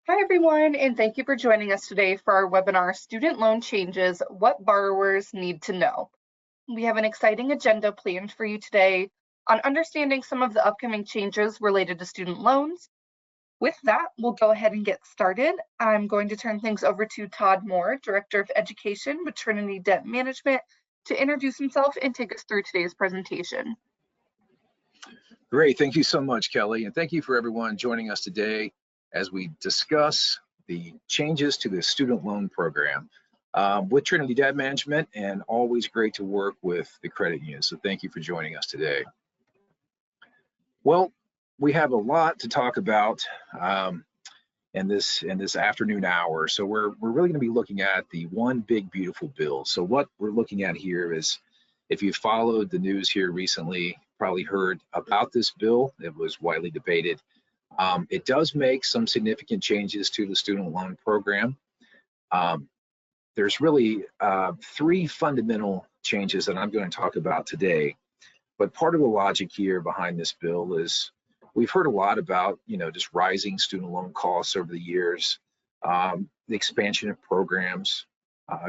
Hi, everyone, and thank you for joining us today for our webinar, Student Loan Changes, What Borrowers Need to Know. We have an exciting agenda planned for you today on understanding some of the upcoming changes related to student loans. With that, we'll go ahead and get started. I'm going to turn things over to Todd Moore, Director of Education with Trinity Debt Management, to introduce himself and take us through today's presentation. Great, thank you so much, Kelly, and thank you for everyone joining us today as we discuss the changes to the student loan program with Trinity Debt Management, and always great to work with the credit union. So thank you for joining us today. Well, we have a lot to talk about in this afternoon hour. So we're really going to be looking at the one big beautiful bill. So what we're looking at here is, if you followed the news here recently, probably heard about this bill. It was widely debated. It does make some significant changes to the student loan program. There's really three fundamental changes that I'm going to talk about today. But part of the logic here behind this bill is we've heard a lot about, just rising student loan costs over the years, the expansion of programs,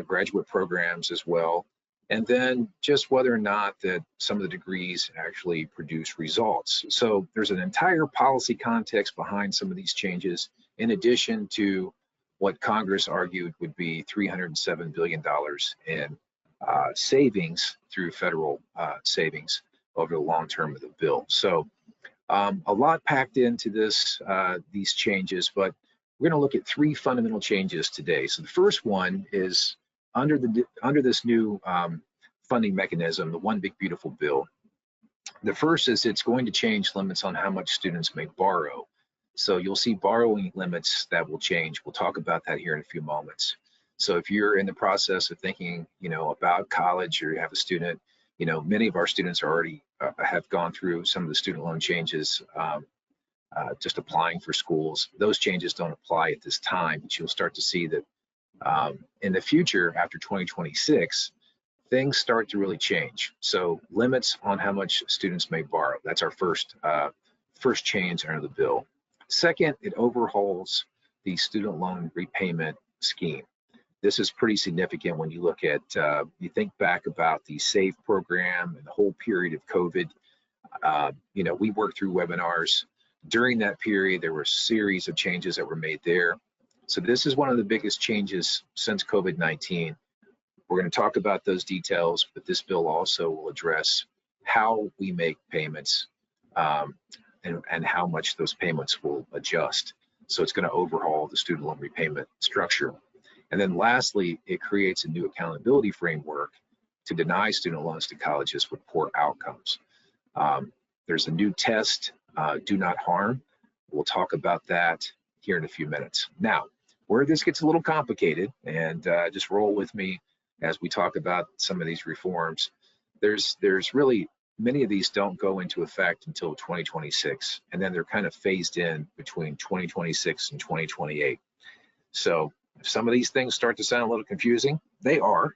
graduate programs as well, and then just whether or not that some of the degrees actually produce results. So there's an entire policy context behind some of these changes, in addition to what Congress argued would be $307 billion in savings through federal savings over the long term of the bill. So a lot packed into these changes, but we're going to look at three fundamental changes today. So the first one is under this new funding mechanism, the One Big Beautiful Bill. The first is it's going to change limits on how much students may borrow. So you'll see borrowing limits that will change. We'll talk about that here in a few moments. So if you're in the process of thinking, about college, or you have a student, many of our students already have gone through some of the student loan changes, just applying for schools. Those changes don't apply at this time, but you'll start to see that in the future, after 2026, things start to really change. So limits on how much students may borrow. That's our first change under the bill. Second, it overhauls the student loan repayment scheme. This is pretty significant when you look at, you think back about the SAVE program and the whole period of COVID. We worked through webinars. During that period, there were a series of changes that were made there. So this is one of the biggest changes since COVID-19. We're going to talk about those details, but this bill also will address how we make payments and how much those payments will adjust. So it's going to overhaul the student loan repayment structure. And then lastly, it creates a new accountability framework to deny student loans to colleges with poor outcomes. There's a new test, do not harm. We'll talk about that here in a few minutes. Now, where this gets a little complicated, and just roll with me as we talk about some of these reforms, there's really, many of these don't go into effect until 2026, and then they're kind of phased in between 2026 and 2028. So if some of these things start to sound a little confusing, they are,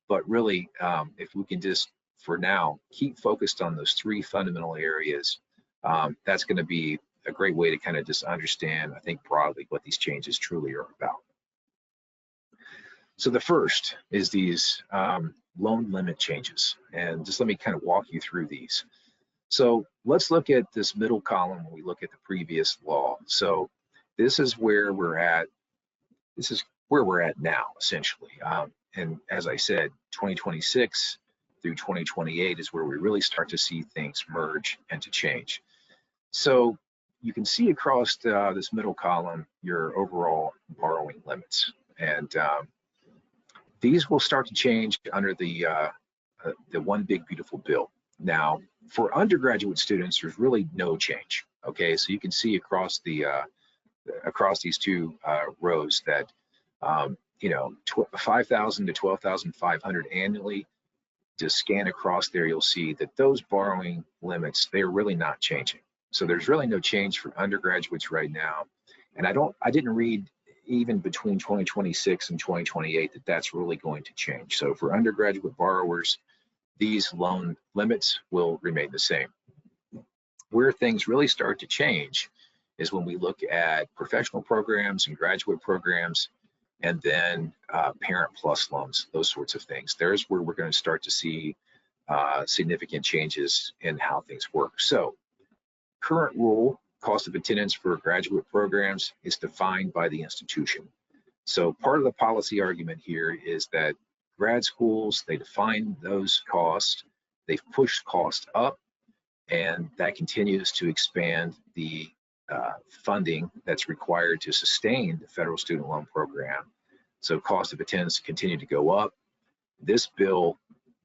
but really, if we can just, for now, keep focused on those three fundamental areas, that's going to be a great way to kind of just understand, I think, broadly what these changes truly are about. So the first is these loan limit changes, and just let me kind of walk you through these. So let's look at this middle column when we look at the previous law. So this is where we're at. This is where we're at now, essentially. And as I said, 2026 through 2028 is where we really start to see things merge and to change. So you can see across this middle column your overall borrowing limits, and these will start to change under the One Big Beautiful Bill. Now, for undergraduate students, there's really no change. Okay, so you can see across the across these two rows that 5,000 to 12,500 annually. Just scan across there, you'll see that those borrowing limits, they're really not changing. So there's really no change for undergraduates right now. And I didn't read even between 2026 and 2028 that that's really going to change. So for undergraduate borrowers, these loan limits will remain the same. Where things really start to change is when we look at professional programs and graduate programs, and then parent plus loans, those sorts of things. There's where we're going to start to see significant changes in how things work. So current rule, cost of attendance for graduate programs is defined by the institution. So part of the policy argument here is that grad schools, they define those costs, they've pushed costs up, and that continues to expand the funding that's required to sustain the federal student loan program. So cost of attendance continue to go up. This bill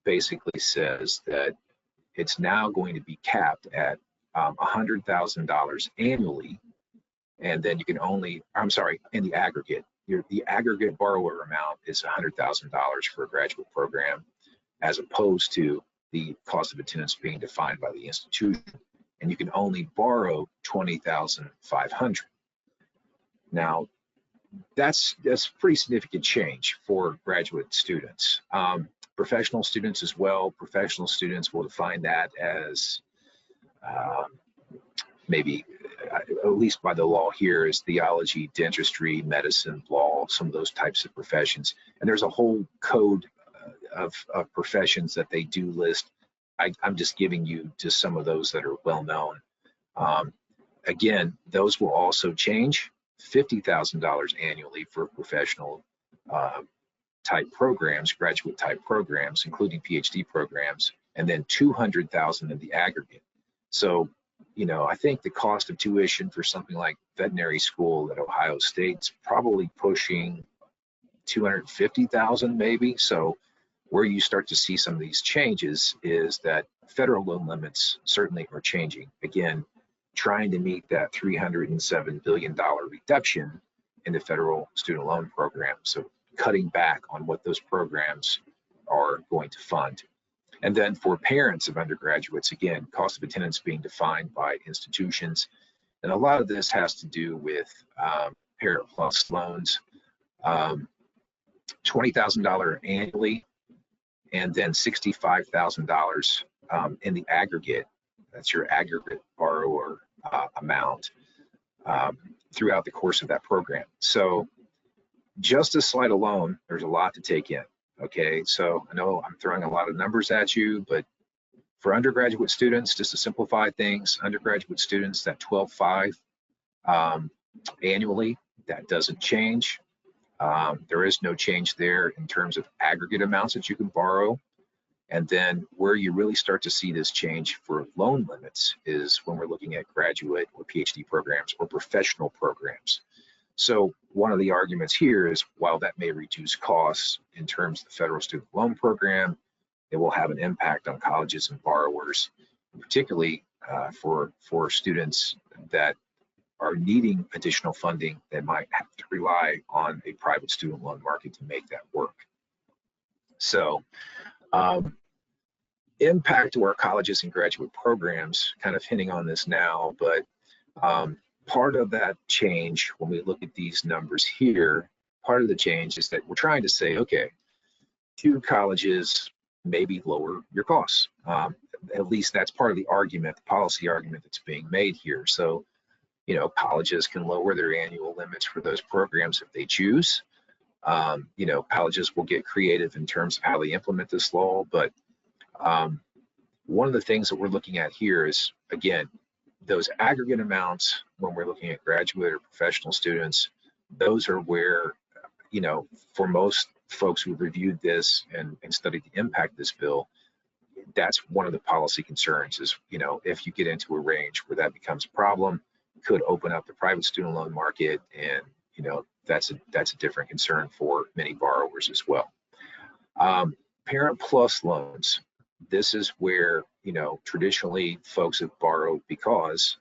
basically says that it's now going to be capped at $100,000 annually, and then you can only, I'm sorry, in the aggregate. The aggregate borrower amount is $100,000 for a graduate program, as opposed to the cost of attendance being defined by the institution, and you can only borrow $20,500. Now, that's pretty significant change for graduate students. Professional students as well. Professional students will define that as maybe, at least by the law here, is theology, dentistry, medicine, law, some of those types of professions. And there's a whole code of professions that they do list. I'm just giving you just some of those that are well known. Again, those will also change. $50,000 annually for professional type programs, graduate type programs, including PhD programs, and then $200,000 in the aggregate. So, you know, I think the cost of tuition for something like veterinary school at Ohio State's probably pushing $250,000 maybe. So where you start to see some of these changes is that federal loan limits certainly are changing. Again, trying to meet that $307 billion reduction in the federal student loan program. So cutting back on what those programs are going to fund. And then for parents of undergraduates, again, cost of attendance being defined by institutions. And a lot of this has to do with parent plus loans, $20,000 annually, and then $65,000 in the aggregate. That's your aggregate borrower amount throughout the course of that program. So just a slide alone, there's a lot to take in. Okay, so I know I'm throwing a lot of numbers at you, but for undergraduate students, just to simplify things, undergraduate students, that 12.5 annually, that doesn't change. There is no change there in terms of aggregate amounts that you can borrow. And then where you really start to see this change for loan limits is when we're looking at graduate or PhD programs or professional programs. So one of the arguments here is, while that may reduce costs in terms of the federal student loan program, it will have an impact on colleges and borrowers, particularly for students that are needing additional funding that might have to rely on a private student loan market to make that work. So impact to our colleges and graduate programs, kind of hinting on this now, but part of that change, when we look at these numbers here, part of the change is that we're trying to say, okay, to colleges, maybe lower your costs. At least that's part of the argument, the policy argument that's being made here. So, you know, colleges can lower their annual limits for those programs if they choose. You know, colleges will get creative in terms of how they implement this law, but one of the things that we're looking at here is, again, those aggregate amounts when we're looking at graduate or professional students, those are where, you know, for most folks who've reviewed this and studied the impact of this bill, that's one of the policy concerns is, you know, if you get into a range where that becomes a problem, could open up the private student loan market, and, you know, that's a different concern for many borrowers as well. Parent plus loans. This is where, you know, traditionally folks have borrowed because,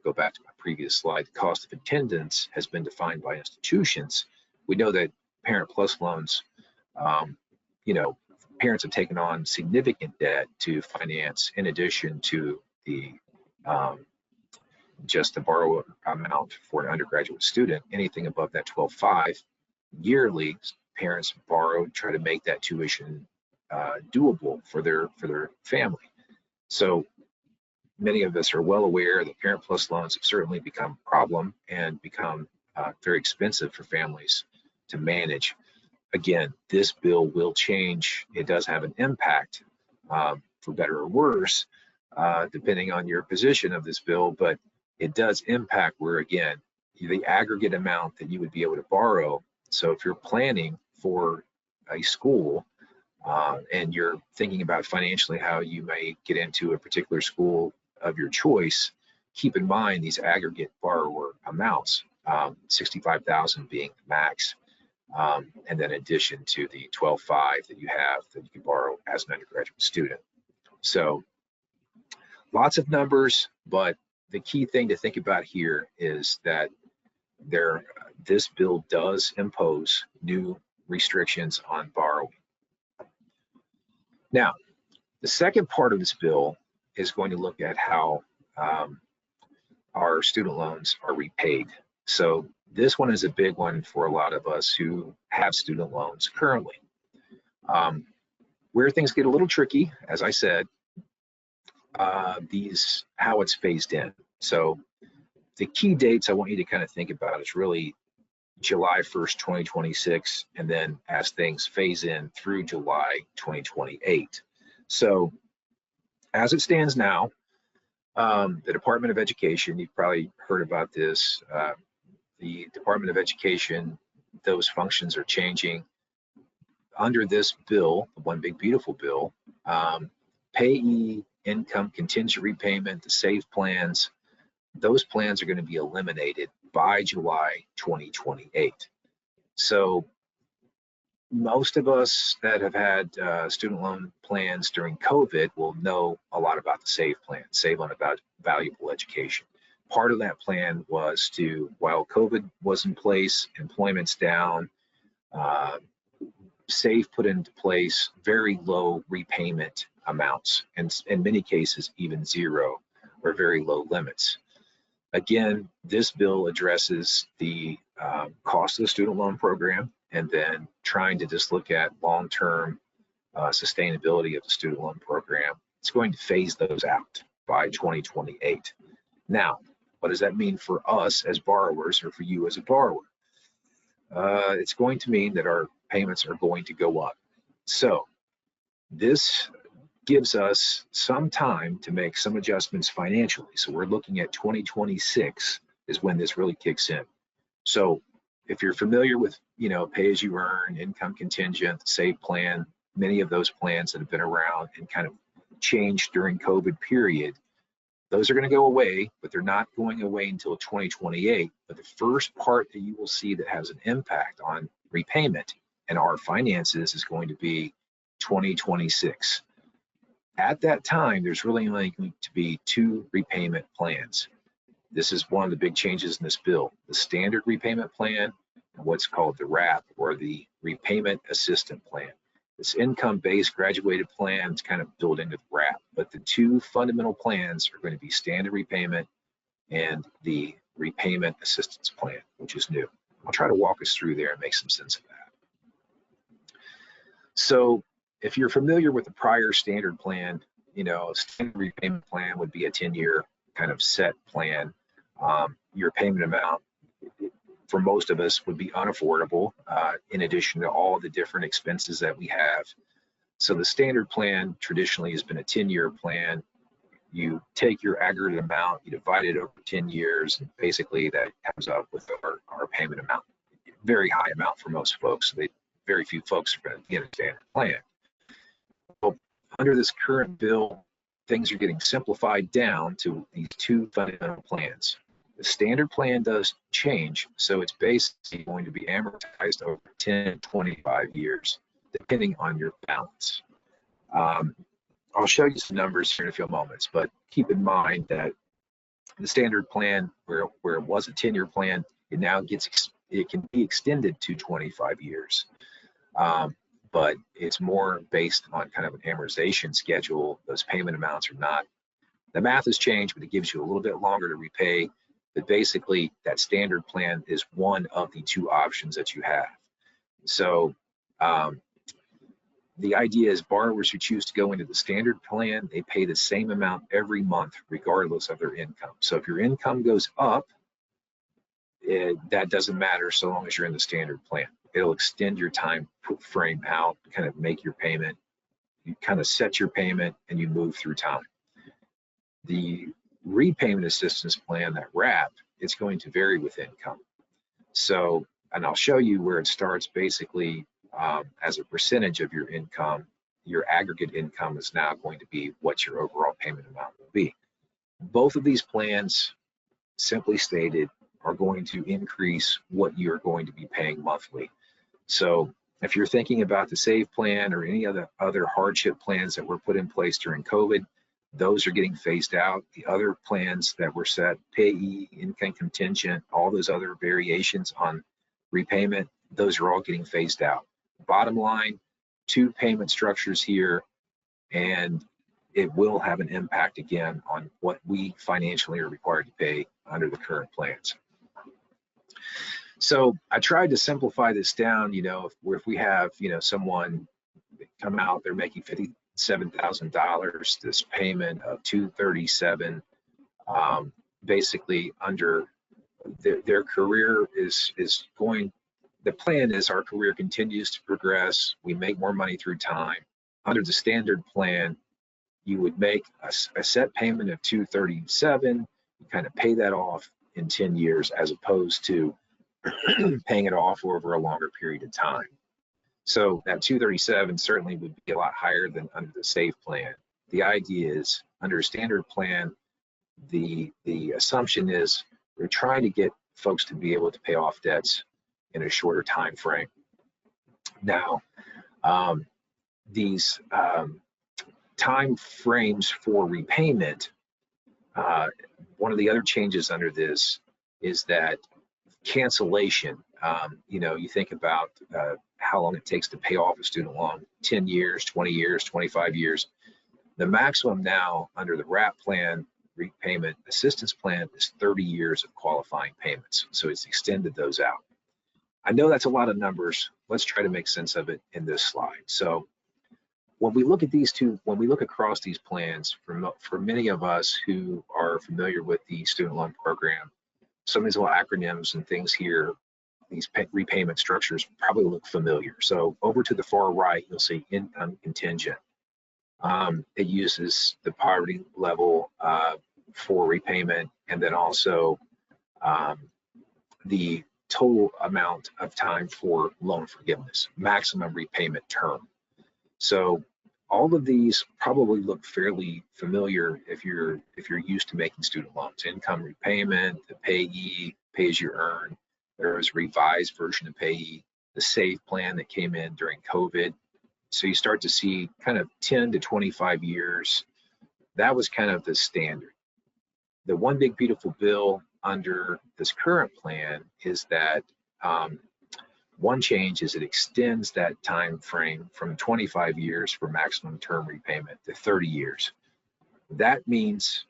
go back to my previous slide, the cost of attendance has been defined by institutions. We know that parent plus loans, you know, parents have taken on significant debt to finance, in addition to the just the borrow amount for an undergraduate student. Anything above that 12.5 yearly, parents borrow, try to make that tuition doable for their family. So many of us are well aware that Parent Plus loans have certainly become a problem and become very expensive for families to manage. Again, this bill will change. It does have an impact, for better or worse, depending on your position of this bill, but it does impact where, again, the aggregate amount that you would be able to borrow. So if you're planning for a school and you're thinking about financially how you may get into a particular school of your choice, keep in mind these aggregate borrower amounts, 65,000 being the max, and then in addition to the 12.5 that you have that you can borrow as an undergraduate student. So lots of numbers, but the key thing to think about here is that this bill does impose new restrictions on borrowing. Now, the second part of this bill is going to look at how our student loans are repaid. So this one is a big one for a lot of us who have student loans currently. Where things get a little tricky, as I said, how it's phased in. So the key dates I want you to kind of think about is really July 1st, 2026, and then as things phase in through July 2028. So as it stands now, the Department of Education, you've probably heard about this, the Department of Education, those functions are changing. Under this bill, the One Big Beautiful Bill, payee income contingent repayment, the SAVE plans, those plans are going to be eliminated by July 2028. So most of us that have had student loan plans during COVID will know a lot about the SAVE plan, Save on a Valuable Education. Part of that plan was to, while COVID was in place, employment's down, SAVE put into place very low repayment amounts, and in many cases even zero or very low limits. Again, this bill addresses the cost of the student loan program and then trying to just look at long-term sustainability of the student loan program. It's going to phase those out by 2028. Now, what does that mean for us as borrowers or for you as a borrower? It's going to mean that our payments are going to go up. So this gives us some time to make some adjustments financially. So we're looking at 2026 is when this really kicks in. So if you're familiar with, pay as you earn, income contingent, SAVE plan, many of those plans that have been around and kind of changed during COVID period, those are going to go away, but they're not going away until 2028. But the first part that you will see that has an impact on repayment and our finances is going to be 2026. At that time, there's really only going to be two repayment plans. This is one of the big changes in this bill, the standard repayment plan and what's called the RAP, or the repayment assistant plan. This income-based graduated plan is kind of built into the RAP, but the two fundamental plans are going to be standard repayment and the repayment assistance plan, which is new. I'll try to walk us through there and make some sense of that. So if you're familiar with the prior standard plan, a standard repayment plan would be a 10-year kind of set plan. Your payment amount for most of us would be unaffordable, in addition to all the different expenses that we have. So the standard plan traditionally has been a 10-year plan. You take your aggregate amount, you divide it over 10 years, and basically that comes up with our payment amount. Very high amount for most folks. Very few folks are going to get a standard plan. Well, under this current bill, things are getting simplified down to these two fundamental plans. The standard plan does change, so it's basically going to be amortized over 10, 25 years, depending on your balance. I'll show you some numbers here in a few moments, but keep in mind that the standard plan, where it was a 10-year plan, it can be extended to 25 years. But it's more based on kind of an amortization schedule. Those payment amounts are not, the math has changed, but it gives you a little bit longer to repay. But basically, that standard plan is one of the two options that you have. So The idea is borrowers who choose to go into the standard plan, they pay the same amount every month, regardless of their income. So if your income goes up, that doesn't matter so long as you're in the standard plan. It'll extend your time frame out, kind of make your payment. You kind of set your payment and you move through time. The repayment assistance plan, that RAP, it's going to vary with income. So, and I'll show you where it starts basically as a percentage of your income. Your aggregate income is now going to be what your overall payment amount will be. Both of these plans, simply stated, are going to increase what you're going to be paying monthly. So if you're thinking about the SAVE plan or any other hardship plans that were put in place during COVID, those are getting phased out. The other plans that were set, payee, income contingent, all those other variations on repayment, those are all getting phased out. Bottom line, 2 payment structures here, and it will have an impact again on what we financially are required to pay under the current plans. So I tried to simplify this down, if we have, someone come out, they're making $57,000, this payment of $237, basically under their career is going, the plan is our career continues to progress, we make more money through time. Under the standard plan, you would make a set payment of $237, you kind of pay that off in 10 years as opposed to paying it off over a longer period of time. So that 237 certainly would be a lot higher than under the SAVE plan. The idea is under a standard plan, the assumption is we're trying to get folks to be able to pay off debts in a shorter time frame. Now, these time frames for repayment, one of the other changes under this is that cancellation. You think about how long it takes to pay off a student loan, 10 years, 20 years, 25 years. The maximum now under the RAP plan, repayment assistance plan, is 30 years of qualifying payments. So it's extended those out. I know that's a lot of numbers. Let's try to make sense of it in this slide. So when we look at these two, when we look across these plans, for many of us who are familiar with the student loan program, some of these little acronyms and things here, these repayment structures probably look familiar. So over to the far right, you'll see income contingent. It uses the poverty level for repayment, and then also the total amount of time for loan forgiveness, maximum repayment term. So all of these probably look fairly familiar if you're used to making student loans. Income repayment, the payee, pay as you earn. There was a revised version of payee, the SAVE plan that came in during COVID. So you start to see kind of 10 to 25 years. That was kind of the standard. The one big beautiful bill under this current plan is that one change is it extends that time frame from 25 years for maximum term repayment to 30 years. That means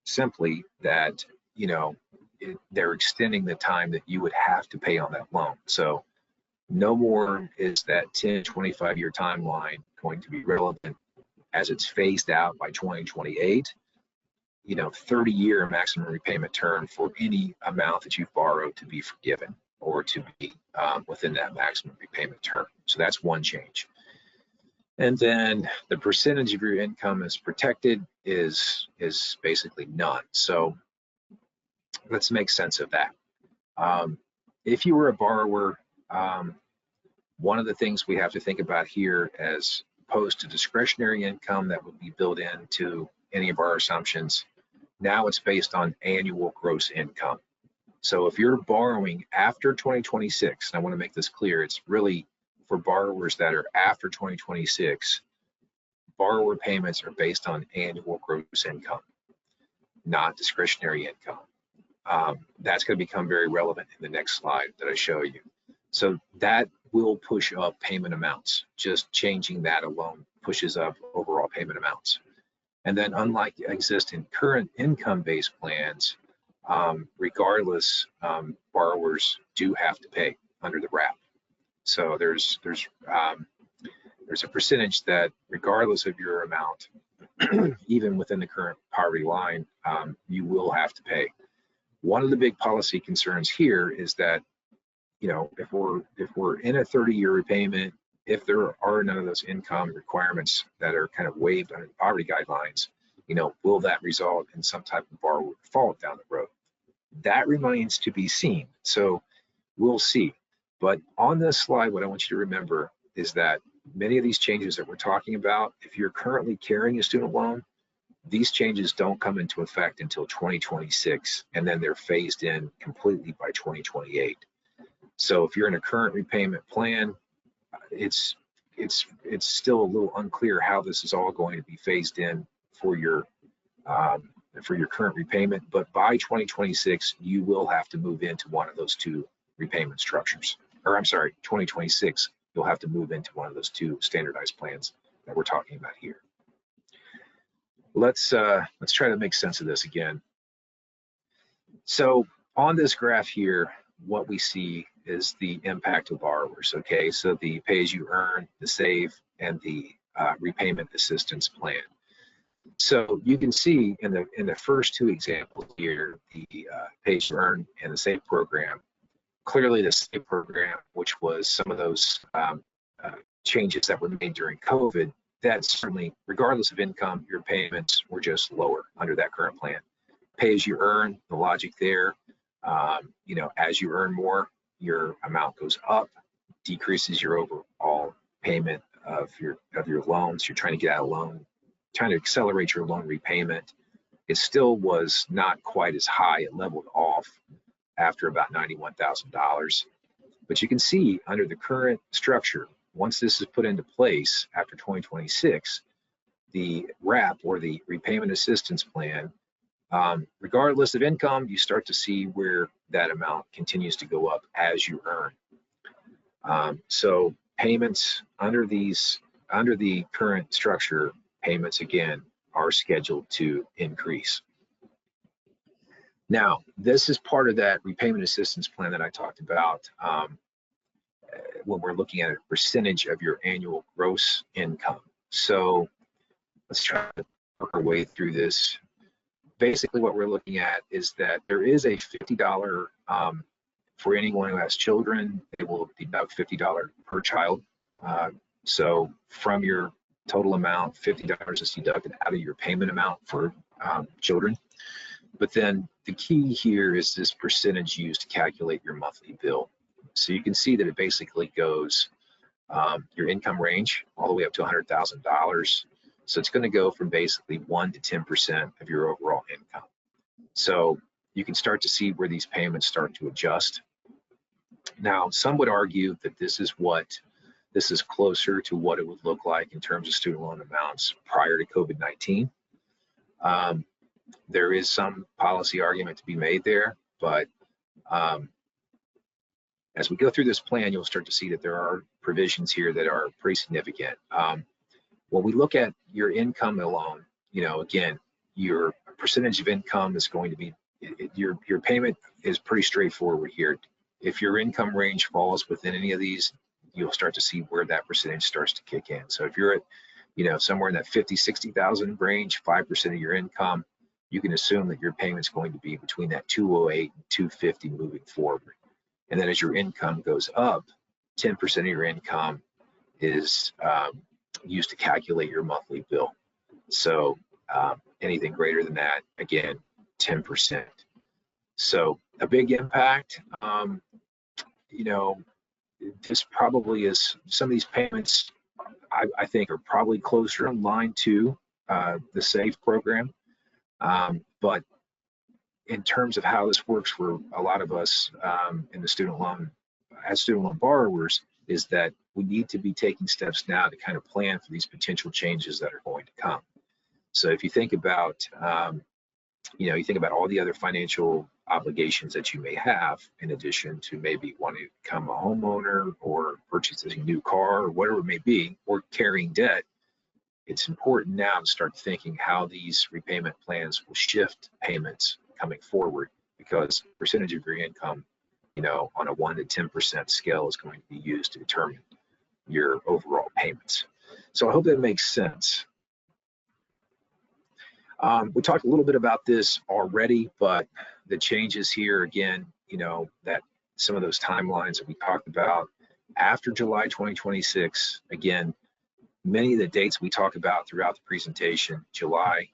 simply that, they're extending the time that you would have to pay on that loan. So no more is that 10, 25-year timeline going to be relevant as it's phased out by 2028. 30-year maximum repayment term for any amount that you've borrowed to be forgiven or to be within that maximum repayment term. So that's one change. And then the percentage of your income is protected is basically none. So let's make sense of that. If you were a borrower, one of the things we have to think about here, as opposed to discretionary income that would be built into any of our assumptions, now it's based on annual gross income. So if you're borrowing after 2026, and I want to make this clear, it's really for borrowers that are after 2026, borrower payments are based on annual gross income, not discretionary income. That's going to become very relevant in the next slide that I show you. So that will push up payment amounts. Just changing that alone pushes up overall payment amounts. And then unlike existing current income-based plans, regardless, borrowers do have to pay under the RAP. So there's there's a percentage that regardless of your amount, even within the current poverty line, you will have to pay. One of the big policy concerns here is that, you know, if we're in a 30-year repayment, if there are none of those income requirements that are kind of waived under the poverty guidelines, you know, will that result in some type of borrower default down the road? That remains to be seen. So we'll see. But on this slide, what I want you to remember is that many of these changes that we're talking about, if you're currently carrying a student loan, these changes don't come into effect until 2026, and then they're phased in completely by 2028. So if you're in a current repayment plan, it's still a little unclear how this is all going to be phased in for your current repayment. But by 2026, you will have to move into one of those two repayment structures. Or I'm sorry, 2026, you'll have to move into one of those two standardized plans that we're talking about here. Let's try to make sense of this again. So on this graph here, what we see is the impact of borrowers. Okay, so the pay-as-you-earn, the save, and the repayment assistance plan. So you can see in the first two examples here, the pay-as-you-earn and the save program. Clearly, the save program, which was some of those changes that were made during COVID, that certainly, regardless of income, your payments were just lower under that current plan. Pay as you earn, the logic there, you know, as you earn more, your amount goes up, decreases your overall payment of your loans. You're trying to get out of loan, trying to accelerate your loan repayment. It still was not quite as high. It leveled off after about $91,000. But you can see under the current structure, once this is put into place after 2026, the RAP, or the repayment assistance plan, regardless of income, you start to see where that amount continues to go up as you earn. So payments under the current structure, payments again are scheduled to increase. Now, this is part of that repayment assistance plan that I talked about when we're looking at a percentage of your annual gross income. So let's try to work our way through this. Basically, what we're looking at is that there is a $50 for anyone who has children. They will deduct $50 per child. So from your total amount, $50 is deducted out of your payment amount for children. But then the key here is this percentage used to calculate your monthly bill. So you can see that it basically goes your income range all the way up to $100,000. So it's going to go from basically 1 to 10% of your overall income. So you can start to see where these payments start to adjust. Now, some would argue that this is closer to what it would look like in terms of student loan amounts prior to COVID-19. There is some policy argument to be made there, but as we go through this plan, you'll start to see that there are provisions here that are pretty significant. When we look at your income alone, you know, again, your percentage of income is going to be, your payment is pretty straightforward here. If your income range falls within any of these, you'll start to see where that percentage starts to kick in. So if you're at, you know, somewhere in that 50, 60,000 range, 5% of your income, you can assume that your payment's going to be between that 208 and 250 moving forward. And then as your income goes up, 10% of your income is used to calculate your monthly bill. So anything greater than that, again, 10%. So a big impact. You know, this probably is, some of these payments I think are probably closer in line to the SAVE program. But in terms of how this works for a lot of us in the student loan, as student loan borrowers, is that we need to be taking steps now to kind of plan for these potential changes that are going to come. So if you think about, you know, you think about all the other financial obligations that you may have, in addition to maybe wanting to become a homeowner or purchasing a new car or whatever it may be, or carrying debt, it's important now to start thinking how these repayment plans will shift payments coming forward, because percentage of your income, you know, on a 1 to 10% scale is going to be used to determine, your overall payments. So I hope that makes sense. We talked a little bit about this already, but the changes here again, that some of those timelines that we talked about after July 2026, again, many of the dates we talk about throughout the presentation, July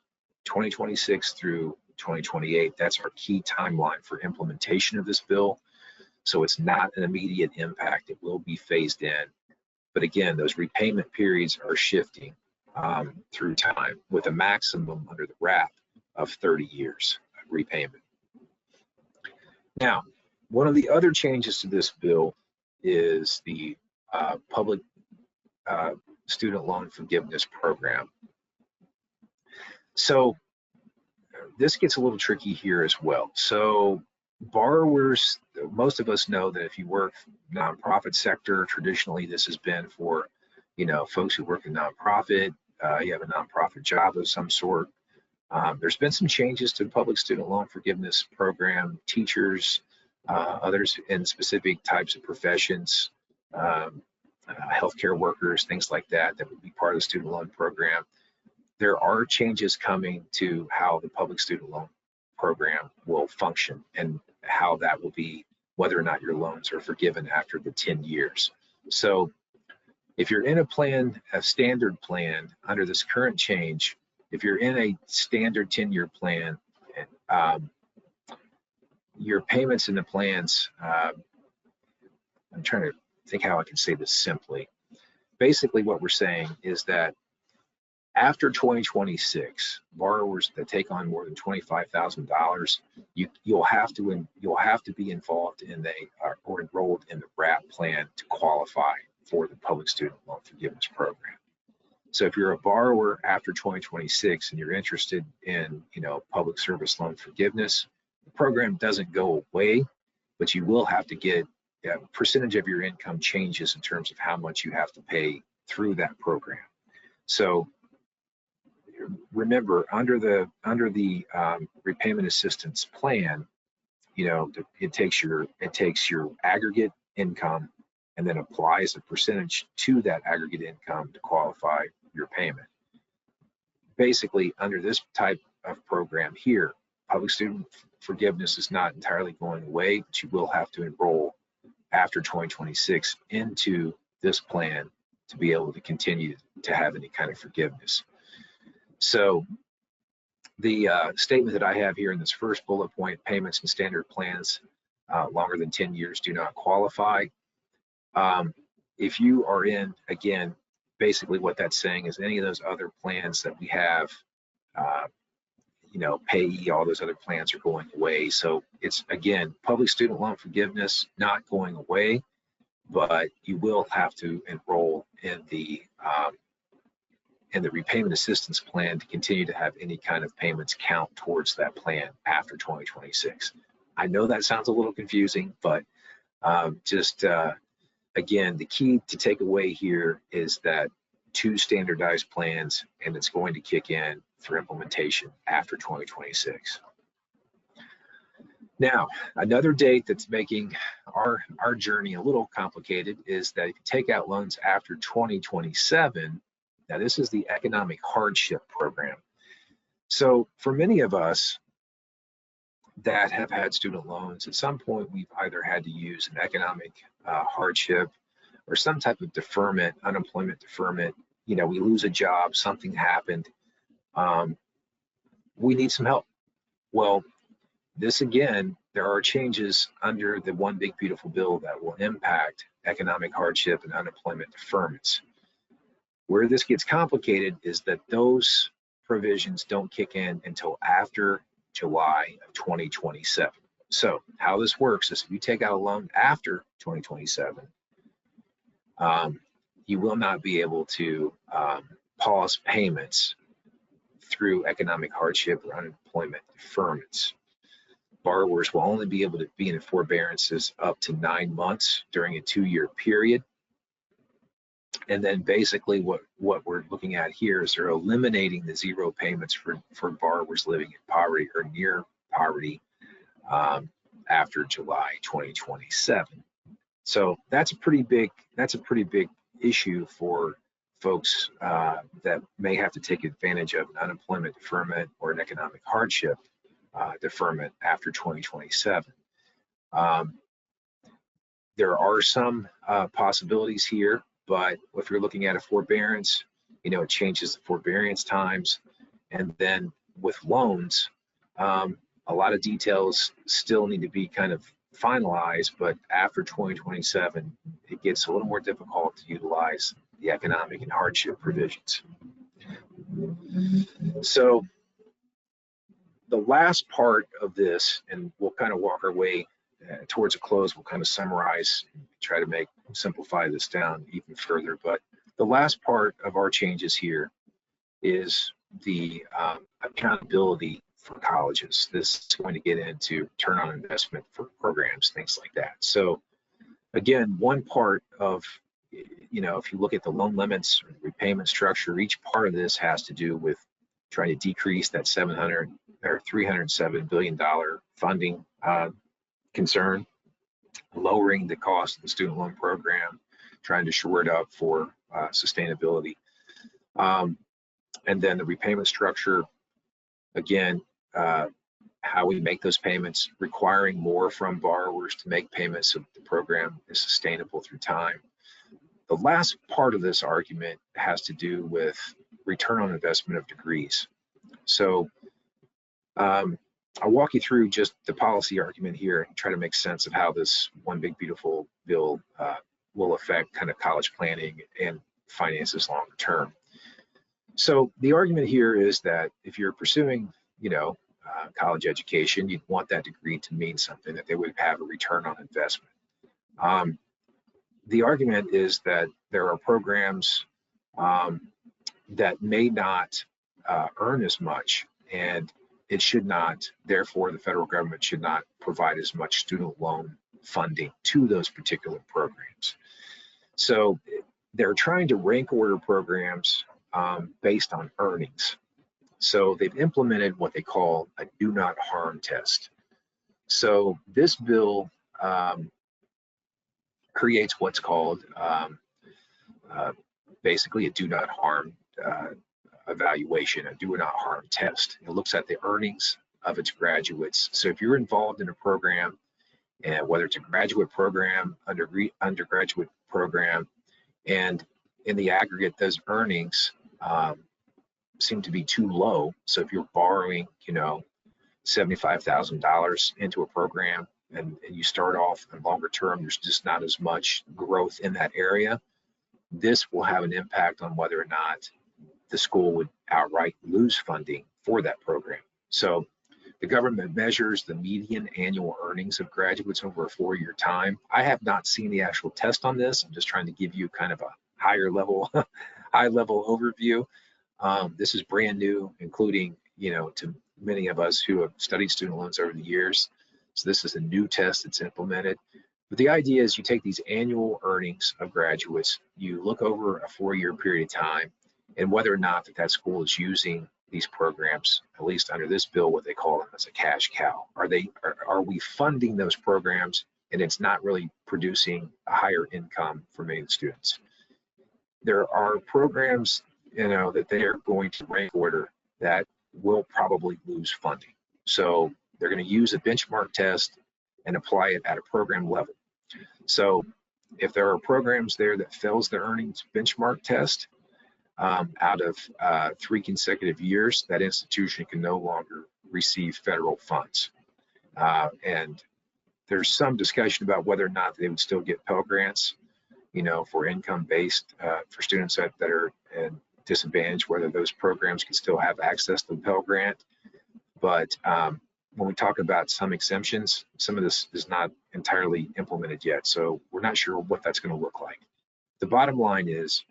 2026 through 2028, that's our key timeline for implementation of this bill. So it's not an immediate impact. It will be phased in. But again, those repayment periods are shifting through time with a maximum under the RAP of 30 years repayment. Now, one of the other changes to this bill is the public student loan forgiveness program. So this gets a little tricky here as well. So borrowers, most of us know that if you work nonprofit sector, traditionally this has been for, folks who work in nonprofit, you have a nonprofit job of some sort. There's been some changes to the public student loan forgiveness program, teachers, others in specific types of professions, healthcare workers, things like that, that would be part of the student loan program. There are changes coming to how the public student loan program will function and how that will be, whether or not your loans are forgiven after the 10 years. So if you're in a standard plan under this current change, if you're in a standard 10-year plan, your payments in the plans, I'm trying to think how I can say this simply. Basically what we're saying is that after 2026, borrowers that take on more than $25,000, you'll have to be involved in or enrolled in the RAP plan to qualify for the public student loan forgiveness program. So if you're a borrower after 2026 and you're interested in, public service loan forgiveness, the program doesn't go away, but you will have to get a percentage of your income changes in terms of how much you have to pay through that program. So remember, under the repayment assistance plan, it takes your aggregate income and then applies a percentage to that aggregate income to qualify your payment. Basically, under this type of program here, public student forgiveness is not entirely going away, but you will have to enroll after 2026 into this plan to be able to continue to have any kind of forgiveness. So the statement that I have here in this first bullet point, payments and standard plans longer than 10 years do not qualify. If you are in, again, basically what that's saying is any of those other plans that we have, payee, all those other plans are going away. So it's, again, public student loan forgiveness not going away, but you will have to enroll in the repayment assistance plan to continue to have any kind of payments count towards that plan after 2026. I know that sounds a little confusing, but again, the key to take away here is that 2 standardized plans, and it's going to kick in for implementation after 2026. Now, another date that's making our journey a little complicated is that if you take out loans after 2027, now this is the economic hardship program. So for many of us that have had student loans, at some point we've either had to use an economic hardship or some type of deferment, unemployment deferment. We lose a job, something happened, we need some help. Well, this again, there are changes under the One Big Beautiful Bill that will impact economic hardship and unemployment deferments. Where this gets complicated is that those provisions don't kick in until after July of 2027. So how this works is if you take out a loan after 2027, you will not be able to pause payments through economic hardship or unemployment deferments. Borrowers will only be able to be in forbearances up to 9 months during a 2-year period. And then basically what we're looking at here is they're eliminating the 0 payments for borrowers living in poverty or near poverty after July 2027. So that's a pretty big issue for folks that may have to take advantage of an unemployment deferment or an economic hardship deferment after 2027. There are some possibilities here, but if you're looking at a forbearance, it changes the forbearance times. And then with loans, a lot of details still need to be kind of finalized, but after 2027, it gets a little more difficult to utilize the economic and hardship provisions. So the last part of this, and we'll kind of walk our way towards a close, we'll kind of summarize, try to simplify this down even further. But the last part of our changes here is the accountability for colleges. This is going to get into return on investment for programs, things like that. So again, one part of, if you look at the loan limits or the repayment structure, each part of this has to do with trying to decrease that $307 billion funding concern, lowering the cost of the student loan program, trying to shore it up for sustainability. And then the repayment structure, again, how we make those payments, requiring more from borrowers to make payments so the program is sustainable through time. The last part of this argument has to do with return on investment of degrees. So I'll walk you through just the policy argument here and try to make sense of how this one big beautiful bill will affect kind of college planning and finances longer term. So the argument here is that if you're pursuing, college education, you'd want that degree to mean something, that they would have a return on investment. The argument is that there are programs that may not earn as much, and it should not, therefore the federal government should not provide as much student loan funding to those particular programs. So they're trying to rank order programs based on earnings. So they've implemented what they call a do not harm test. So this bill creates what's called basically a do not harm evaluation, a do not harm test. It looks at the earnings of its graduates. So if you're involved in a program, and whether it's a graduate program, undergraduate program, and in the aggregate, those earnings seem to be too low. So if you're borrowing, $75,000 into a program and you start off in longer term, there's just not as much growth in that area. This will have an impact on whether or not the school would outright lose funding for that program. So the government measures the median annual earnings of graduates over a 4-year time. I have not seen the actual test on this. I'm just trying to give you kind of a high level overview. This is brand new, including, to many of us who have studied student loans over the years. So this is a new test that's implemented. But the idea is you take these annual earnings of graduates, you look over a 4-year period of time, and whether or not that school is using these programs, at least under this bill, what they call them as a cash cow. Are we funding those programs and it's not really producing a higher income for many of the students? There are programs, that they are going to rank order that will probably lose funding. So they're going to use a benchmark test and apply it at a program level. So if there are programs there that fails the earnings benchmark test out of 3 consecutive years, that institution can no longer receive federal funds. And there's some discussion about whether or not they would still get Pell Grants, for income-based, for students that are disadvantaged, whether those programs can still have access to the Pell Grant. But when we talk about some exemptions, some of this is not entirely implemented yet. So we're not sure what that's going to look like. The bottom line is,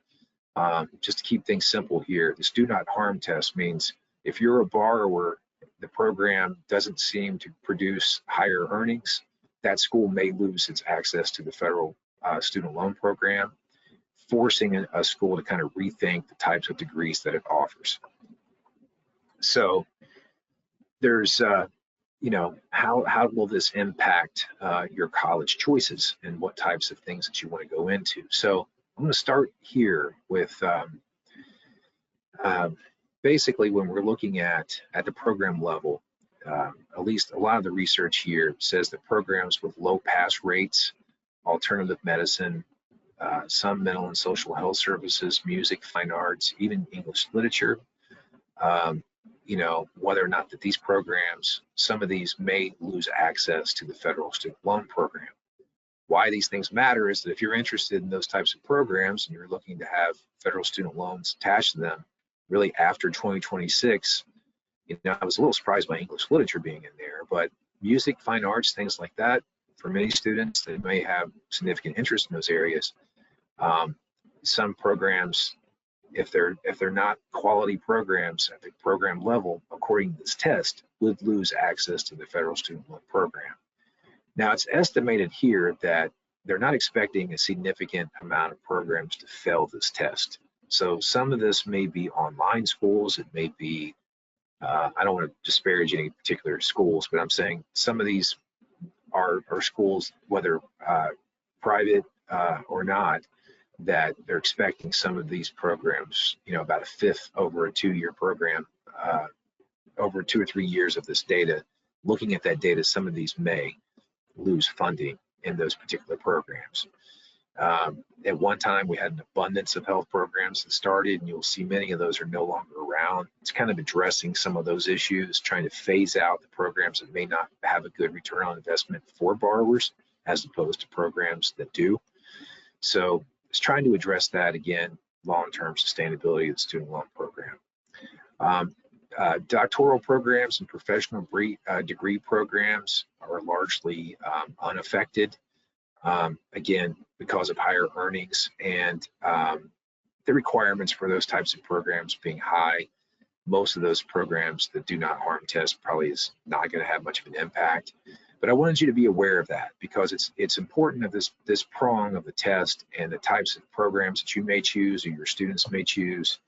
just to keep things simple here, this do not harm test means if you're a borrower, the program doesn't seem to produce higher earnings, that school may lose its access to the federal student loan program, forcing a school to kind of rethink the types of degrees that it offers. So there's, how will this impact your college choices and what types of things that you want to go into? So I'm going to start here with basically when we're looking at the program level. At least a lot of the research here says that programs with low pass rates, alternative medicine, some mental and social health services, music, fine arts, even English literature, you know, whether or not that these programs, some of these may lose access to the federal student loan program. Why these things matter is that if you're interested in those types of programs and you're looking to have federal student loans attached to them, really after 2026, you know, I was a little surprised by English literature being in there, but music, fine arts, things like that, for many students that may have significant interest in those areas, some programs, if they're not quality programs at the program level, according to this test, would lose access to the federal student loan program. Now, it's estimated here that they're not expecting a significant amount of programs to fail this test. So some of this may be online schools, it may be, I don't want to disparage any particular schools, but I'm saying some of these are schools, whether private or not, that they're expecting some of these programs, you know, about a fifth over a 2-year program, over 2 or 3 years of this data. Looking at that data, some of these may lose funding in those particular programs. At one time, we had an abundance of health programs that started, and you'll see many of those are no longer around. It's kind of addressing some of those issues, trying to phase out the programs that may not have a good return on investment for borrowers, as opposed to programs that do. So it's trying to address that again, long-term sustainability of the student loan program. Doctoral programs and professional degree programs are largely unaffected, again, because of higher earnings and the requirements for those types of programs being high. Most of those programs that do not harm test probably is not going to have much of an impact. But I wanted you to be aware of that because it's important that this prong of the test and the types of programs that you may choose or your students may choose,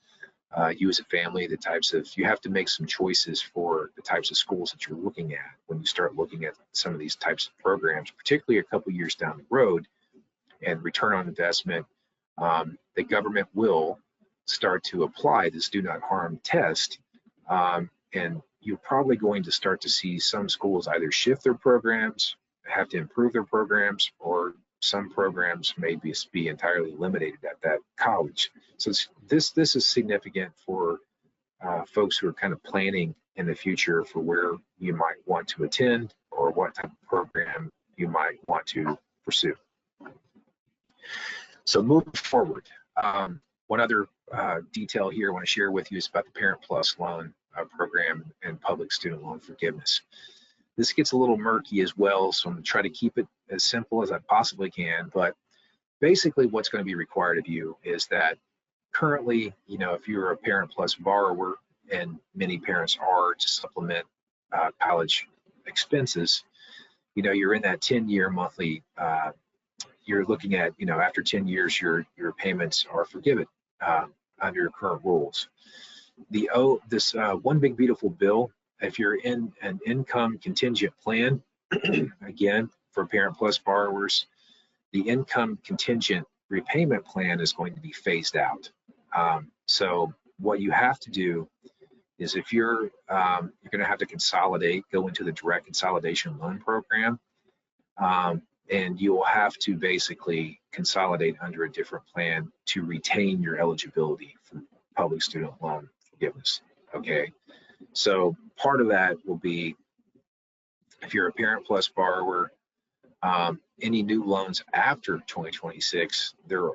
you as a family, the types of, you have to make some choices for the types of schools that you're looking at when you start looking at some of these types of programs, particularly a couple years down the road. And return on investment, the government will start to apply this do not harm test, and you're probably going to start to see some schools either shift their programs, have to improve their programs, or some programs may be entirely eliminated at that college. So this is significant for folks who are kind of planning in the future for where you might want to attend or what type of program you might want to pursue. So moving forward, one other detail here I want to share with you is about the Parent Plus loan program and public student loan forgiveness. This gets a little murky as well, so I'm going to try to keep it as simple as I possibly can. But basically what's going to be required of you is that currently, you know, if you're a Parent Plus borrower, and many parents are to supplement college expenses, you know, you're in that 10-year monthly, you're looking at, you know, after 10 years, your payments are forgiven under your current rules. This one big beautiful bill, if you're in an income contingent plan, again, for Parent Plus borrowers, the income contingent repayment plan is going to be phased out. So what you have to do is if you're going to have to consolidate, go into the direct consolidation loan program, and you will have to basically consolidate under a different plan to retain your eligibility for public student loan forgiveness, okay? So part of that will be, if you're a Parent Plus borrower, any new loans after 2026, their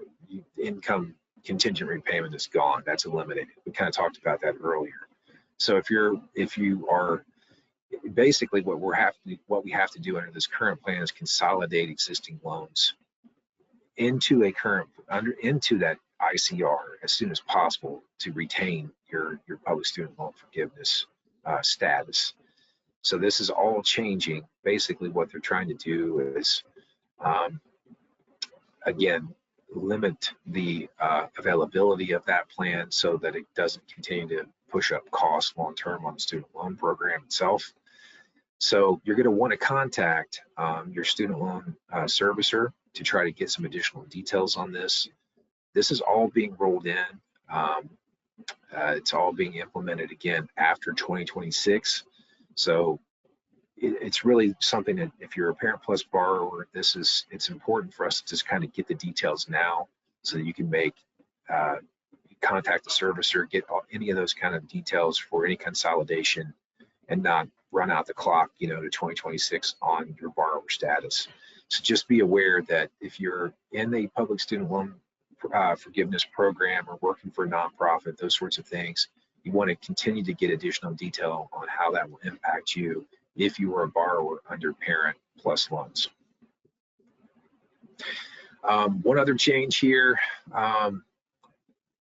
income contingent repayment is gone. That's eliminated. We kind of talked about that earlier. So if you are basically what we have to do under this current plan is consolidate existing loans into that ICR as soon as possible to retain your public student loan forgiveness status. So this is all changing. Basically what they're trying to do is again, limit the availability of that plan so that it doesn't continue to push up costs long term on the student loan program itself. So you're going to want to contact your student loan servicer to try to get some additional details on this. This is all being rolled in. It's all being implemented again after 2026. So it's really something that if you're a Parent Plus borrower, it's important for us to just kind of get the details now so that you can make contact the servicer, get any of those kind of details for any consolidation and not run out the clock, to 2026 on your borrower status. So just be aware that if you're in the public student loan forgiveness program or working for a nonprofit, those sorts of things, you want to continue to get additional detail on how that will impact you if you are a borrower under Parent Plus loans. One other change here,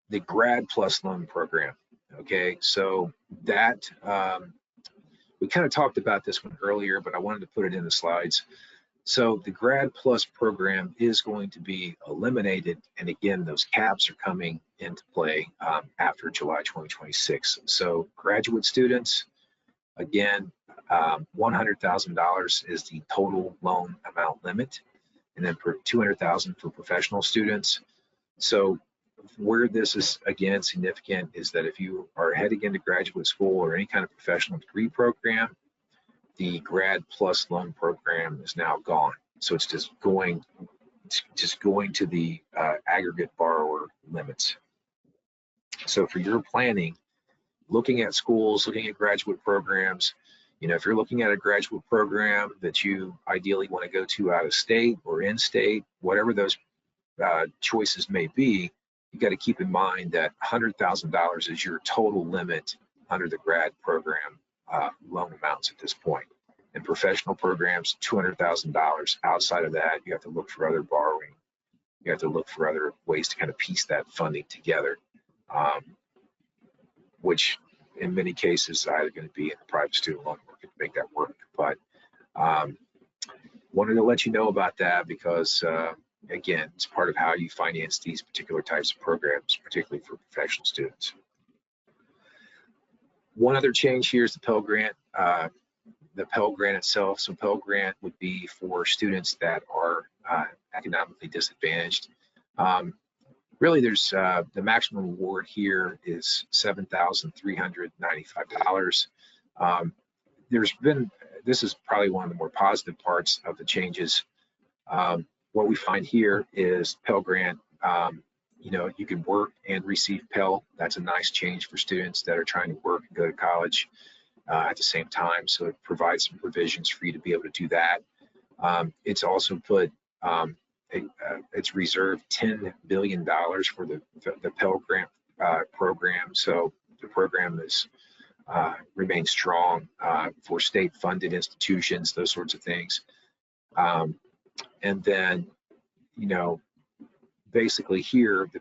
the Grad Plus loan program. Okay, so that we kind of talked about this one earlier, but I wanted to put it in the slides. So the Grad Plus program is going to be eliminated, and again, those caps are coming into play after July 2026. So graduate students, again, $100,000 is the total loan amount limit, and then for $200,000 for professional students. So where this is again significant is that if you are heading into graduate school or any kind of professional degree program, the Grad Plus loan program is now gone. So it's just going to the aggregate borrower limits. So for your planning, looking at schools, looking at graduate programs, if you're looking at a graduate program that you ideally want to go to out of state or in state, whatever those choices may be, you got to keep in mind that $100,000 is your total limit under the grad program loan amounts at this point. And professional programs, $200,000. Outside of that, you have to look for other borrowing. You have to look for other ways to kind of piece that funding together, which in many cases is either going to be in the private student loan market to make that work. But wanted to let you know about that because again, it's part of how you finance these particular types of programs, particularly for professional students. One other change here is the Pell Grant. The Pell Grant itself. So Pell Grant would be for students that are economically disadvantaged. Really, there's the maximum award here is $7,395. This is probably one of the more positive parts of the changes. What we find here is Pell Grant, you can work and receive Pell. That's a nice change for students that are trying to work and go to college at the same time. So it provides some provisions for you to be able to do that. It's also put, it's reserved $10 billion for the Pell Grant program. So the program is remains strong for state-funded institutions, those sorts of things. And then, basically here, the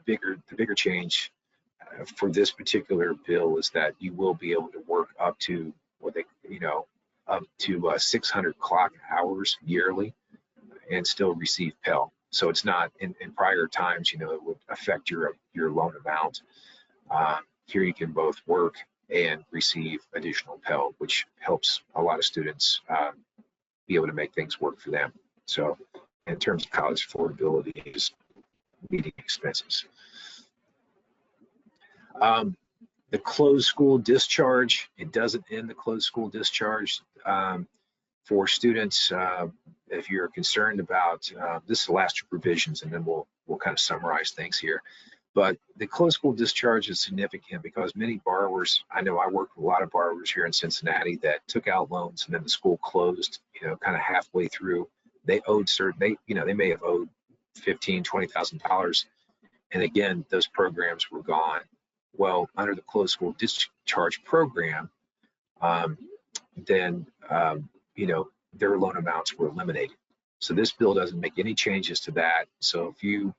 bigger change for this particular bill is that you will be able to work up to up to 600 clock hours yearly and still receive Pell. So it's not in prior times, it would affect your loan amount. Here you can both work and receive additional Pell, which helps a lot of students be able to make things work for them. So in terms of college affordability, is meeting expenses. The closed school discharge, it doesn't end the closed school discharge for students. If you're concerned about this is the last two provisions, and then we'll kind of summarize things here. But the closed school discharge is significant because many borrowers, I know I work with a lot of borrowers here in Cincinnati that took out loans and then the school closed, kind of halfway through. They owed they may have owed $15,000, $20,000. And again, those programs were gone. Well, under the closed school discharge program, then, their loan amounts were eliminated. So this bill doesn't make any changes to that. So if you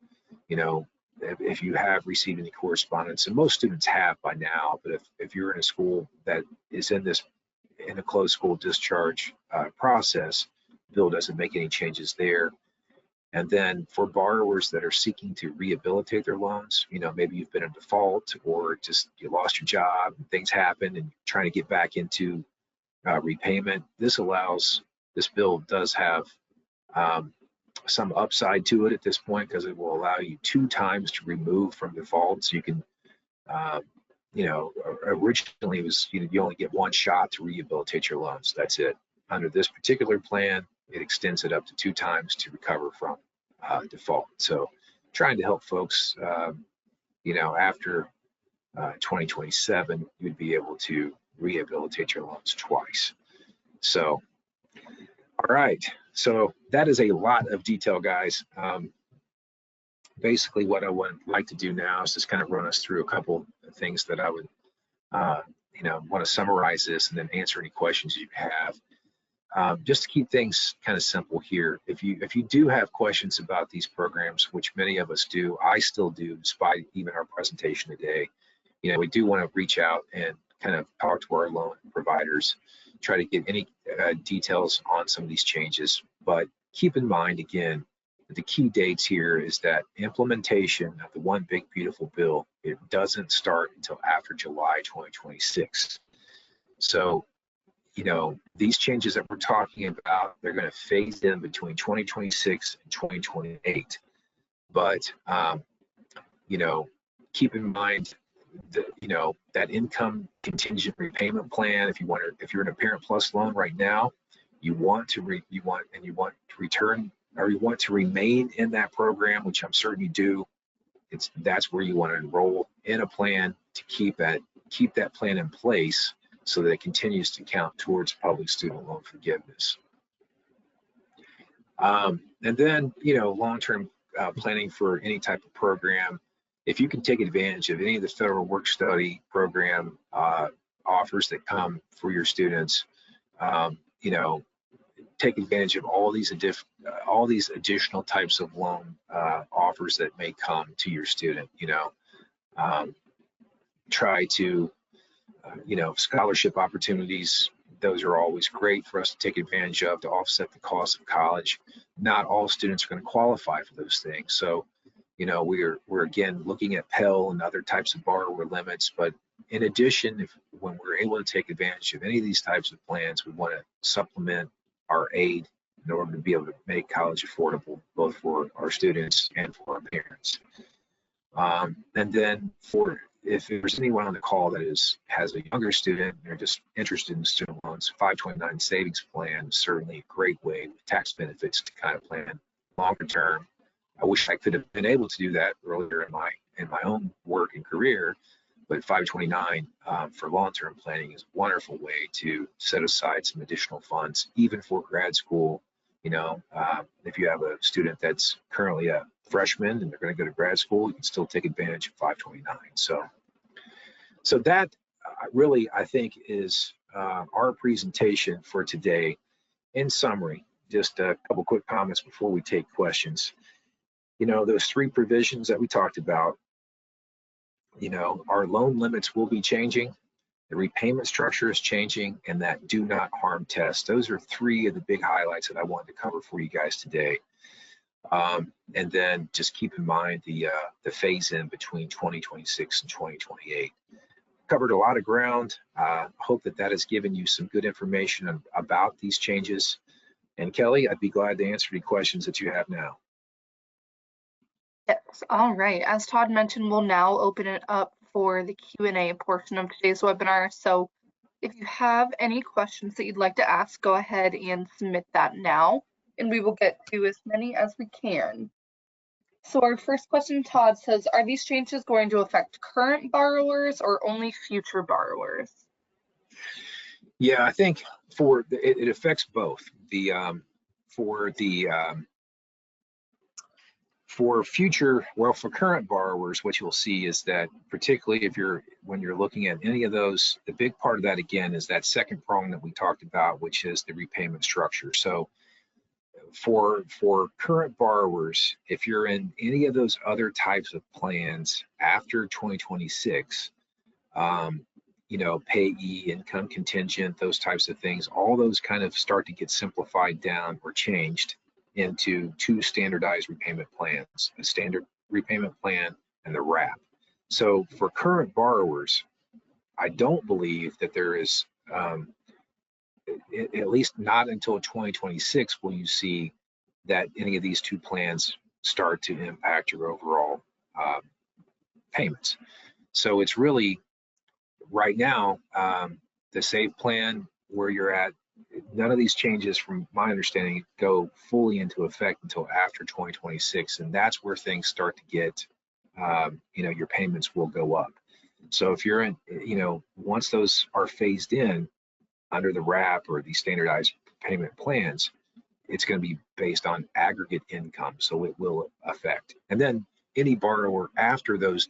have received any correspondence, and most students have by now, but if you're in a school that is in a closed school discharge process, the bill doesn't make any changes there. And then for borrowers that are seeking to rehabilitate their loans, maybe you've been in default or just you lost your job and things happen and you're trying to get back into repayment. This bill does have some upside to it at this point because it will allow you 2 times to remove from default. So you can, you know, originally it was you only get 1 shot to rehabilitate your loans. That's it. Under this particular plan, it extends it up to 2 times to recover from default. So trying to help folks, you know, after 2027, you would be able to rehabilitate your loans twice. So, all right. So that is a lot of detail, guys. Basically, what I would like to do now is just kind of run us through a couple of things that I would, you know, want to summarize this and then answer any questions you have. Just to keep things kind of simple here, if you do have questions about these programs, which many of us do, I still do, despite even our presentation today, you know, we do want to reach out and kind of talk to our loan providers, try to get any details on some of these changes. But keep in mind, again, that the key dates here is that implementation of the One Big Beautiful Bill, it doesn't start until after July 2026. So, you know, these changes that we're talking about, they're going to phase in between 2026 and 2028. But, you know, keep in mind that, you know, that income contingent repayment plan, if you're in a Parent Plus loan right now, you want to return, or you want to remain in that program, which I'm certain you do. That's where you want to enroll in a plan to keep that plan in place, so that it continues to count towards public student loan forgiveness. And then, you know, long-term planning for any type of program. If you can take advantage of any of the federal work-study program offers that come for your students, you know, take advantage of all these additional types of loan offers that may come to your student. You know, try to you know, scholarship opportunities, those are always great for us to take advantage of to offset the cost of college. Not all students are going to qualify for those things. So, you know, we're again looking at Pell and other types of borrower limits. But in addition, when we're able to take advantage of any of these types of plans, we want to supplement our aid in order to be able to make college affordable, both for our students and for our parents. And then if there's anyone on the call that has a younger student and they're just interested in student loans, 529 savings plan is certainly a great way with tax benefits to kind of plan longer term. I wish I could have been able to do that earlier in my own work and career, but 529 for long-term planning is a wonderful way to set aside some additional funds, even for grad school. You know, if you have a student that's currently a freshman and they're going to go to grad school, you can still take advantage of 529. So that really, I think, is our presentation for today. In summary, just a couple quick comments before we take questions. You know, those 3 provisions that we talked about, you know, our loan limits will be changing, the repayment structure is changing, and that do not harm test. Those are 3 of the big highlights that I wanted to cover for you guys today. And then just keep in mind the phase in between 2026 and 2028. Covered a lot of ground. Hope that has given you some good information about these changes. And Kelly, I'd be glad to answer any questions that you have now. Yes, all right. As Todd mentioned, we'll now open it up for the Q&A portion of today's webinar. So if you have any questions that you'd like to ask, go ahead and submit that now, and we will get to as many as we can. So our first question, Todd, says, are these changes going to affect current borrowers or only future borrowers? Yeah, I think it affects both. For current borrowers, what you'll see is that, particularly when you're looking at any of those, the big part of that again is that second prong that we talked about, which is the repayment structure. So for current borrowers, if you're in any of those other types of plans after 2026, you know, payee, income contingent, those types of things, all those kind of start to get simplified down or changed into 2 standardized repayment plans, a standard repayment plan and the wrap. So for current borrowers, I don't believe that there is, at least not until 2026, will you see that any of these two plans start to impact your overall payments. So it's really right now, the SAVE plan where you're at, none of these changes, from my understanding, go fully into effect until after 2026, and that's where things start to get, your payments will go up. So if you're in, once those are phased in under the RAP or the standardized payment plans, it's going to be based on aggregate income, so it will affect. And then any borrower after those,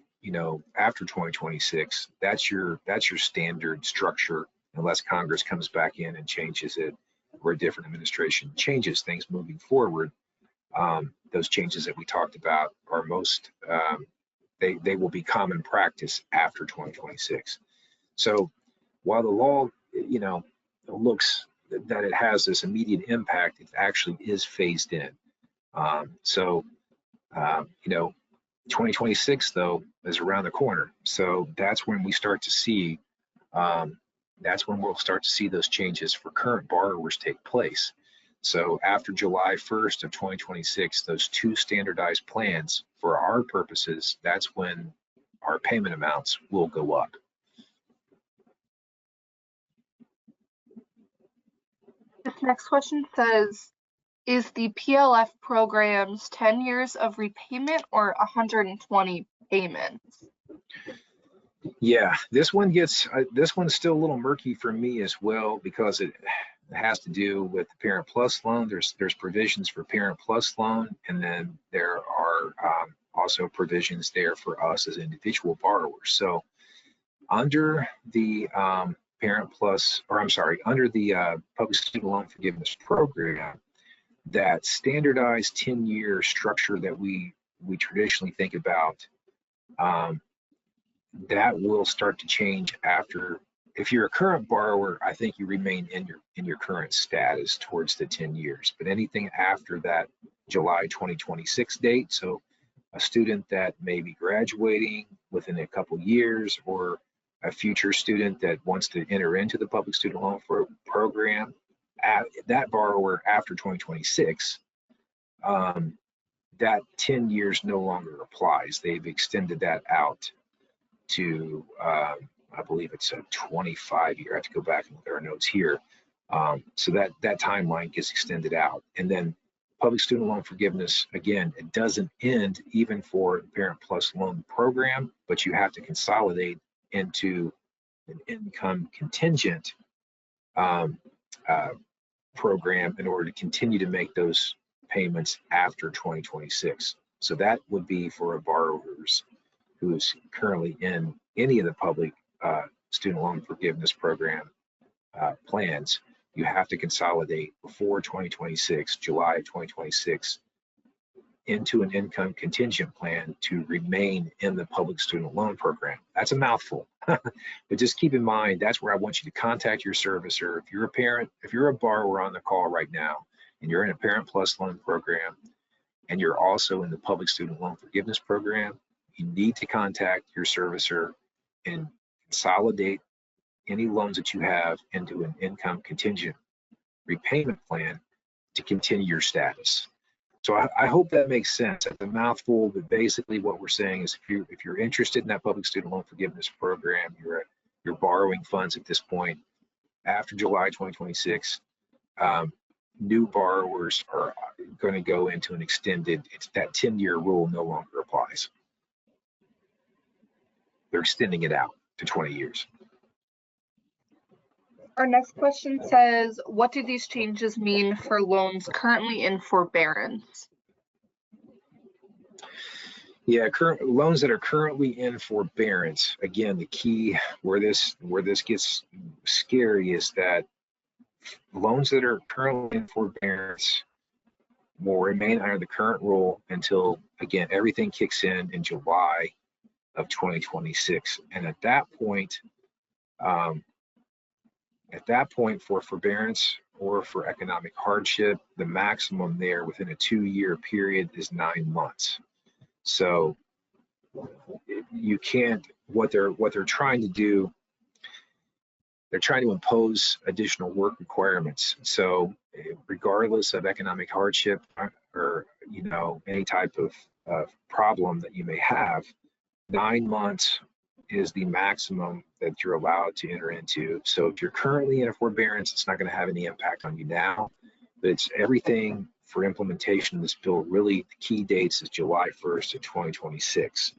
after 2026, that's your standard structure, unless Congress comes back in and changes it, or a different administration changes things moving forward. Those changes that we talked about are most, they will be common practice after 2026. So while the law, looks that it has this immediate impact, it actually is phased in. 2026 though is around the corner. So that's when we start to see, that's when we'll start to see those changes for current borrowers take place. So after July 1st of 2026, those two standardized plans, for our purposes, that's when our payment amounts will go up. This next question says, is the PLF program's 10 years of repayment or 120 payments? Yeah, this one's still a little murky for me as well, because it has to do with the Parent Plus loan. There's provisions for Parent Plus loan, and then there are also provisions there for us as individual borrowers. So under the under the Public Student Loan Forgiveness Program, that standardized 10-year structure that we traditionally think about, that will start to change after. If you're a current borrower, I think you remain in your current status towards the 10 years. But anything after that July 2026 date, so a student that may be graduating within a couple years, or a future student that wants to enter into the Public Student Loan Program, that borrower after 2026, that 10 years no longer applies. They've extended that out to, I believe it's a 25-year. I have to go back and look at our notes here. So that timeline gets extended out. And then Public Student Loan Forgiveness, again, it doesn't end even for the Parent Plus loan program, but you have to consolidate into an income contingent program in order to continue to make those payments after 2026. So that would be for a borrower who is currently in any of the public student loan forgiveness program plans. You have to consolidate before 2026, July of 2026, into an income contingent plan to remain in the public student loan program. That's a mouthful, but just keep in mind, that's where I want you to contact your servicer. If you're a parent, if you're a borrower on the call right now, and you're in a Parent Plus loan program, and you're also in the public student loan forgiveness program, you need to contact your servicer and consolidate any loans that you have into an income contingent repayment plan to continue your status. So I hope that makes sense. It's a mouthful, but basically what we're saying is, if you're interested in that public student loan forgiveness program, you're borrowing funds at this point after July 2026. New borrowers are going to go into an extended. It's that 10-year rule no longer applies. They're extending it out to 20 years. Our next question says, what do these changes mean for loans currently in forbearance? Yeah, current loans that are currently in forbearance. Again, the key where this gets scary is that loans that are currently in forbearance will remain under the current rule until, again, everything kicks in July of 2026. And at that point, for forbearance or for economic hardship, the maximum there within a 2-year period is 9 months. So you can't, what they're trying to do, they're trying to impose additional work requirements. So regardless of economic hardship, or any type of problem that you may have, 9 months is the maximum that you're allowed to enter into. So if you're currently in a forbearance, it's not going to have any impact on you now, but it's everything for implementation of this bill. Really, the key dates is July 1st of 2026,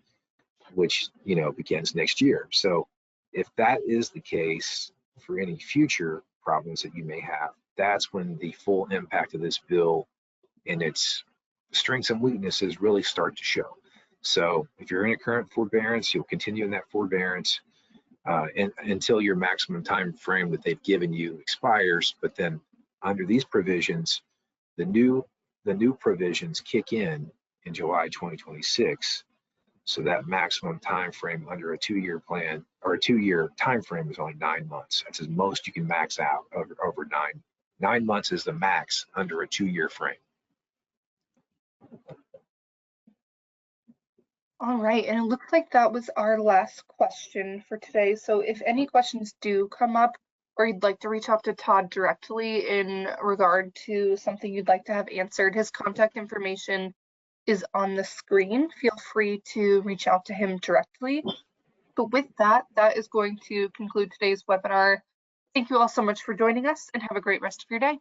which begins next year. So if that is the case for any future problems that you may have, that's when the full impact of this bill and its strengths and weaknesses really start to show. So if you're in a current forbearance, you'll continue in that forbearance until your maximum time frame that they've given you expires. But then under these provisions, the new provisions kick in July 2026. So that maximum time frame under a 2-year plan or a 2-year time frame is only 9 months. That's as most you can max out over 9 months is the max under a 2-year frame. All right, and it looks like that was our last question for today. So if any questions do come up or you'd like to reach out to Todd directly in regard to something you'd like to have answered, his contact information is on the screen. Feel free to reach out to him directly. But with that, that is going to conclude today's webinar. Thank you all so much for joining us and have a great rest of your day.